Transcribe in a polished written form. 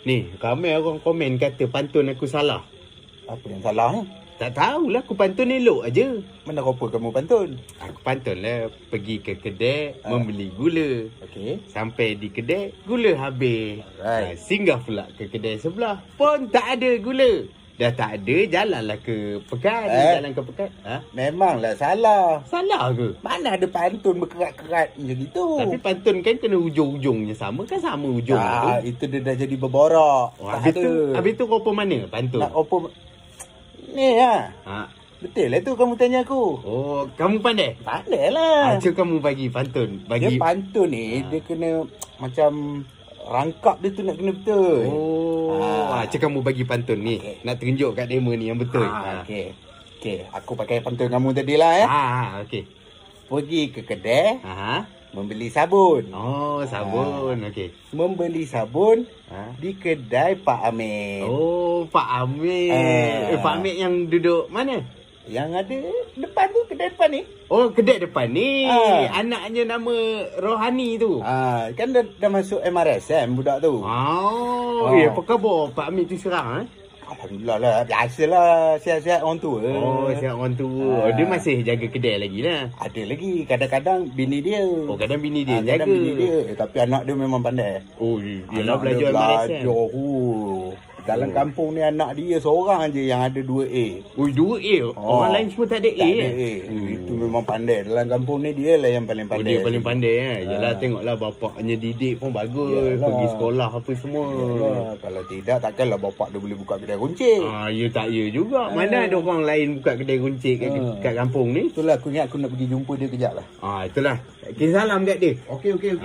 Ni, ramai orang komen kata pantun aku salah. Apa yang salah ni? Tak tahulah, aku pantun elok aja. Mana rupa kamu pantun? Aku pantun lah pergi ke kedai membeli gula. Okey. Sampai di kedai, gula habis. Alright. Singgah pula ke kedai sebelah, pun tak ada gula. Dah tak ada, jalanlah ke Pekan. Jalan ke Pekan. Memanglah salah. Salah ke? Mana ada pantun berkerat-kerat macam gitu? Tapi pantun kan kena ujung-ujungnya sama. Kan sama ujung tu. Itu dia dah jadi berborak. Habis tu rupa mana pantun? Nak rupa ni lah. Betul lah tu kamu tanya aku. Oh, kamu pandai? Pandai lah. Cuba kamu bagi pantun. Dia pantun ni, dia kena macam rangkap dia tu nak kena betul. Cuba kamu bagi pantun ni. Okay. Nak tunjuk kat demo ni yang betul. Okey. Aku pakai pantun kamu tadi lah ya. Okey. Pergi ke kedai, membeli sabun. Oh, sabun. Okey. Membeli sabun di kedai Pak Amir. Oh, Pak Amir. Pak Amir yang duduk mana? Yang ada depan tu, kedai depan ni. Oh, kedai depan ni. Anaknya nama Rohani tu. Kan dah masuk MRSM budak tu. Apa khabar Pak Amir tu serang? Alhamdulillah lah. Biasalah, sihat-sihat orang tua. Oh, sihat orang tua. Dia masih jaga kedai lagi lah. Ada lagi. Kadang-kadang bini dia. Oh, kadang bini dia jaga. Kadang bini dia. Tapi anak dia memang pandai. Oh, dia lah belajar MRSM. Dalam kampung ni anak dia seorang je yang ada 2A. Oh, 2A? Orang lain semua tak ada A? Tak ada A. Itu memang pandai. Dalam kampung ni dia lah yang paling pandai. Dia paling pandai Yalah, tengoklah bapaknya didik pun bagus. Pergi sekolah apa semua. Kalau tidak, takkanlah bapak dia boleh buka kedai runcit. Ya tak ya juga. Mana ada orang lain buka kedai runcit kat kampung ni? Itulah aku ingat aku nak pergi jumpa dia kejap lah. Itulah. Kirim salam kat dia. Okey.